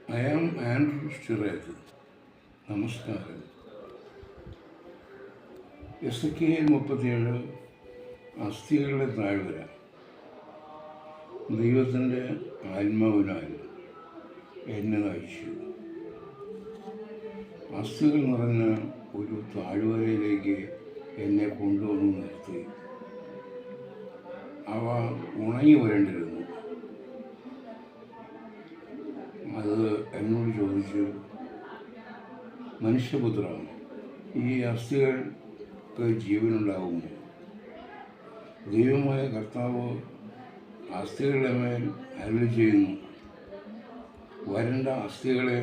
I am Andrew Stirrath. നമസ്കാരം. Ezekiel 37 അസ്ഥികളുടെ താഴ്വര. ദൈവത്തിൻ്റെ ആത്മാവിനാൽ എന്നെ നയിച്ചു. അസ്ഥികൾ നിറഞ്ഞ ഒരു താഴ്വരയിലേക്ക് എന്നെ കൊണ്ടുവന്ന് നിർത്തി. അവ ഉണങ്ങി വരേണ്ടിരുന്നു. അത് എന്നോട് ചോദിച്ചു, മനുഷ്യപുത്ര, ഈ അസ്ഥികൾക്ക് ജീവനുണ്ടാകുമോ? ദൈവമായ കർത്താവ് അസ്ഥികളുടെ മേൽ അരുളി ചെയ്യുന്നു, വരണ്ട അസ്ഥികളെ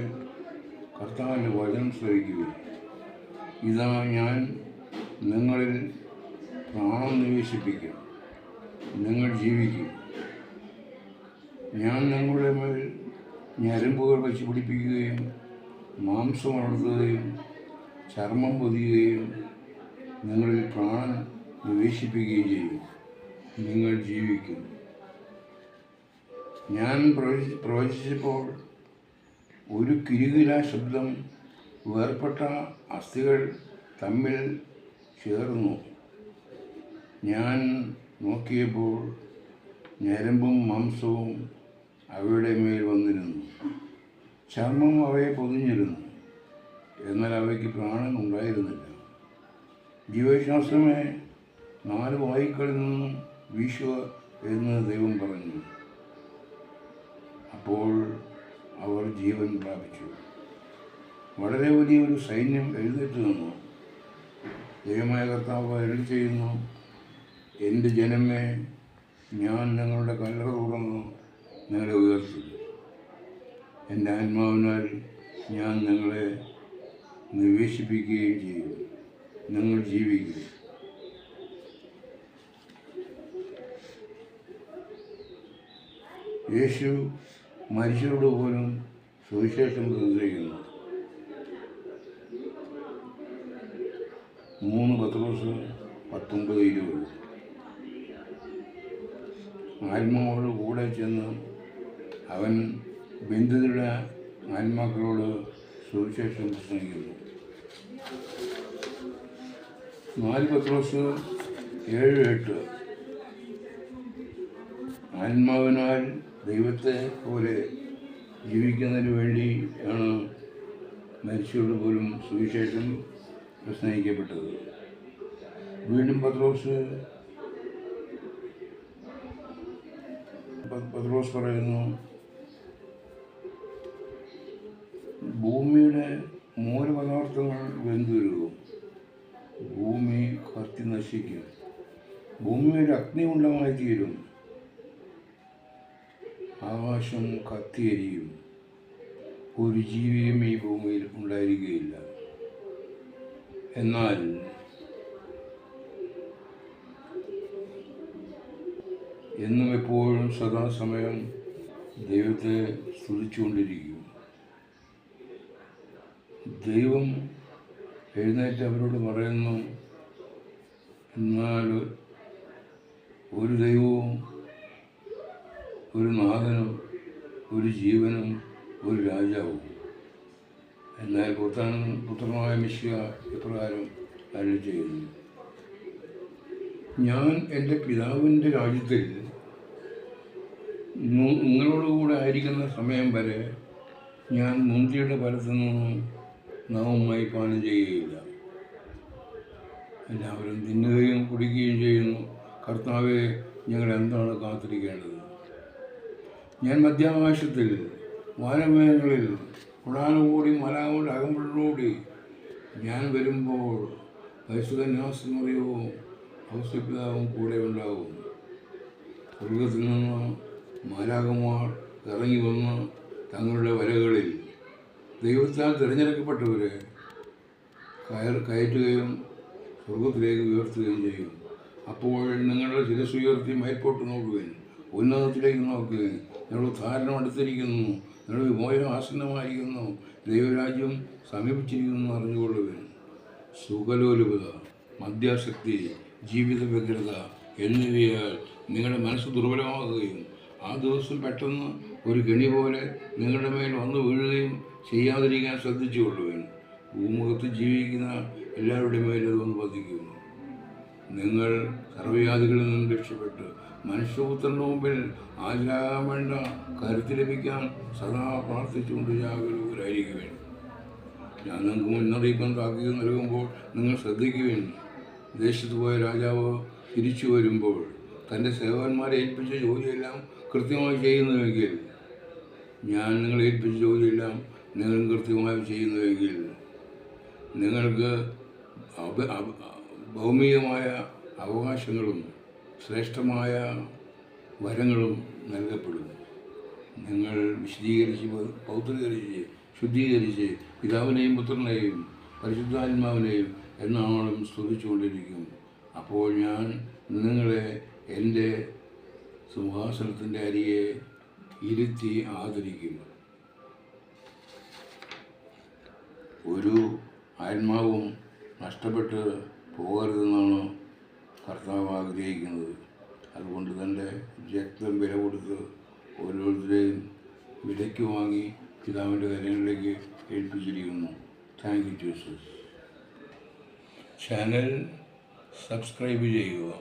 കർത്താവിൻ്റെ വചനം ശ്രവിക്കുക. ഇതാ, ഞാൻ നിങ്ങളിൽ പ്രാണൻ നിവേശിപ്പിക്കും, നിങ്ങൾ ജീവിക്കും. ഞാൻ നിങ്ങളുടെ മേൽ ഞരമ്പുകൾ വച്ച് പിടിപ്പിക്കുകയും മാംസം വളർത്തുകയും ചർമ്മം പൊതിയുകയും നിങ്ങളിൽ പ്രാണൻ നിവേശിപ്പിക്കുകയും ചെയ്യും. നിങ്ങൾ ജീവിക്കും. ഞാൻ പ്രവചിച്ചപ്പോൾ ഒരു കിലുകിലാ ശബ്ദം വേർപെട്ട അസ്ഥികൾ തമ്മിൽ ചേർന്നു. ഞാൻ നോക്കിയപ്പോൾ ഞരമ്പും മാംസവും അവയുടെ മേൽ വന്നിരുന്നു. ചർമ്മം അവയെ പൊതിഞ്ഞിരുന്നു, എന്നാൽ അവയ്ക്ക് പ്രാണൻ ഉണ്ടായിരുന്നില്ല. ജീവശാസ്ത്രമേ, 4 വായുക്കളിൽ നിന്നും വീശുക എന്ന് ദൈവം പറഞ്ഞു. അപ്പോൾ അവർ ജീവൻ പ്രാപിച്ചു. വളരെ വലിയൊരു സൈന്യം എഴുന്നേറ്റ് നിന്നു. ദൈവമായ കർത്താവ് അരുളി ചെയ്യുന്നു, എൻ്റെ ജനമേ, ഞാൻ നിങ്ങളുടെ കല്ലറ തുറന്നു നിങ്ങളെ ഉയർത്തി. എൻ്റെ ആത്മാവിനാൽ ഞാൻ നിങ്ങളെ നിവേശിപ്പിക്കുകയും ചെയ്യും. നിങ്ങൾ ജീവിക്കും. യേശു മരിച്ചവരോട് പോലും സുവിശേഷം പ്രസംഗിക്കുന്നു. 3 പത്രോസ് 19-20. ആത്മാവോട് കൂടെ ചെന്ന് അവൻ ബന്ധിതരുടെ ആത്മാക്കളോട് സുവിശേഷം പ്രസംഗിക്കുന്നു. 4 പത്രോസ് 7-8. ആത്മാവിനാൽ ദൈവത്തെ പോലെ ജീവിക്കുന്നതിന് വേണ്ടിയാണ് മരിച്ചവരോട് പോലും സുവിശേഷം പ്രസംഗിക്കപ്പെട്ടത്. വീണ്ടും പത്രോസ് പറയുന്നു, ഭൂമിയുടെ മൂലപദാർത്ഥങ്ങൾ വെന്തുരുകും, ഭൂമി കത്തി നശിക്കും, ഭൂമിയുടെ അഗ്നികുണ്ഡമായി തീരും, ആകാശം കത്തിയെരിയും, ഒരു ജീവിയും ഈ ഭൂമിയിൽ ഉണ്ടായിരിക്കുകയില്ല. എന്നാൽ എന്നും എപ്പോഴും സദാസമയം ദൈവത്തെ സ്തുതിച്ചുകൊണ്ടിരിക്കും. ദൈവം എഴുന്നേറ്റ് അവരോട് പറയുന്നു, എന്നാൽ ഒരു ദൈവവും ഒരു നാഥനും ഒരു ജീവനും ഒരു രാജാവും. എന്നാൽ പുത്രനായ മിശിഹ ഇപ്രകാരം അരുളി ചെയ്യുന്നു, ഞാൻ എൻ്റെ പിതാവിൻ്റെ രാജ്യത്തിൽ നിങ്ങളോടുകൂടെ ആയിരിക്കുന്ന സമയം വരെ ഞാൻ മുന്തിരിയുടെ ഫലത്തിൽ നിന്നും നവമായി പാനം ചെയ്യുകയില്ല. എല്ലാവരും തിന്നുകയും കുടിക്കുകയും ചെയ്യുന്നു. കർത്താവെ, ഞങ്ങൾ എന്താണ് കാത്തിരിക്കേണ്ടത്? ഞാൻ മധ്യാകാശത്തിൽ വാനമേഖലകളിൽ ഉടാനുകൂടി മലാകൊണ്ട് അകമ്പടിലൂടി ഞാൻ വരുമ്പോൾ പരിശുദ്ധന്യാസമറിയവും ഔസപിതാവും കൂടെ ഉണ്ടാകും. സ്വർഗത്തിൽ നിന്ന് മാലാഖമാർ ഇറങ്ങി വന്ന് തങ്ങളുടെ വലകളിൽ ദൈവത്താൽ തിരഞ്ഞെടുക്കപ്പെട്ടവരെ കയറ്റുകയും സ്വർഗത്തിലേക്ക് ഉയർത്തുകയും ചെയ്യും. അപ്പോൾ നിങ്ങളുടെ ശിരസ് ഉയർത്തി മേൽപോട്ട് നോക്കുകയും ഉന്നതത്തിലേക്ക് നോക്കുകയും നിങ്ങളുടെ ധാരണം അടുത്തിരിക്കുന്നു, നിങ്ങളുടെ വിമോചനം ആസന്നമായിരിക്കുന്നു, ദൈവരാജ്യം സമീപിച്ചിരിക്കുന്നു അറിഞ്ഞുകൊള്ളുകയും. സുഖലോലുപത, മദ്യാസക്തി, ജീവിത വ്യഗ്രത എന്നിവയാൽ നിങ്ങളുടെ മനസ്സ് ദുർബലമാകുകയും ആ ദിവസം പെട്ടെന്ന് ഒരു കെണി പോലെ നിങ്ങളുടെ മേൽ വന്നു വീഴുകയും ചെയ്യാതിരിക്കാൻ ശ്രദ്ധിച്ചുകൊള്ളുവേൻ. ഭൂമുഖത്ത് ജീവിക്കുന്ന എല്ലാവരുടെ മേലും അത് വന്ന് പതിക്കുന്നു. നിങ്ങൾ സർവ്വവ്യാധികളിൽ നിന്നും രക്ഷപ്പെട്ട് മനുഷ്യപുത്രന്റെ മുമ്പിൽ ആചാരം വേണ്ട കരുത്ത് ലഭിക്കാൻ സദാ പ്രാർത്ഥിച്ചുകൊണ്ട് ജാഗരൂകരായിരിക്കുവേൻ. ഞാൻ നിങ്ങൾക്ക് മുന്നറിയിപ്പും താക്കീത് നൽകുമ്പോൾ നിങ്ങൾ ശ്രദ്ധിക്കുവേൻ. ദേശത്ത് പോയ രാജാവ് തിരിച്ചു വരുമ്പോൾ തൻ്റെ സേവകന്മാരെ ഏൽപ്പിച്ച ജോലിയെല്ലാം കൃത്യമായി ചെയ്യുന്നുവെങ്കിൽ, ഞാൻ നിങ്ങളെ ഏൽപ്പിച്ച ജോലിയെല്ലാം നിങ്ങൾ കൃത്യമായി ചെയ്യുന്നുവെങ്കിൽ, നിങ്ങൾക്ക് ഭൗമികമായ അവകാശങ്ങളും ശ്രേഷ്ഠമായ വരങ്ങളും നൽകപ്പെടും. നിങ്ങൾ വിശദീകരിച്ച് പൗത്രീകരിച്ച് ശുദ്ധീകരിച്ച് പിതാവിനെയും പുത്രനെയും പരിശുദ്ധാത്മാവിനെയും എന്നാളും സ്തുതിച്ചുകൊണ്ടിരിക്കും. അപ്പോൾ ഞാൻ നിങ്ങളെ എൻ്റെ സിംഹാസനത്തിൻ്റെ അരികെ ഇരുത്തി ആദരിക്കും. ഒരു ആത്മാവും നഷ്ടപ്പെട്ട് പോകരുതെന്നാണ് കർത്താവ് ആഗ്രഹിക്കുന്നത്. അതുകൊണ്ട് തൻ്റെ രക്തം വില കൊടുത്ത് ഓരോരുത്തരെയും വിലയ്ക്ക് വാങ്ങി പിതാവിൻ്റെ കരങ്ങളിലേക്ക് ഏൽപ്പിച്ചിരിക്കുന്നു. Thank you Jesus. Channel subscribe ചെയ്യുക.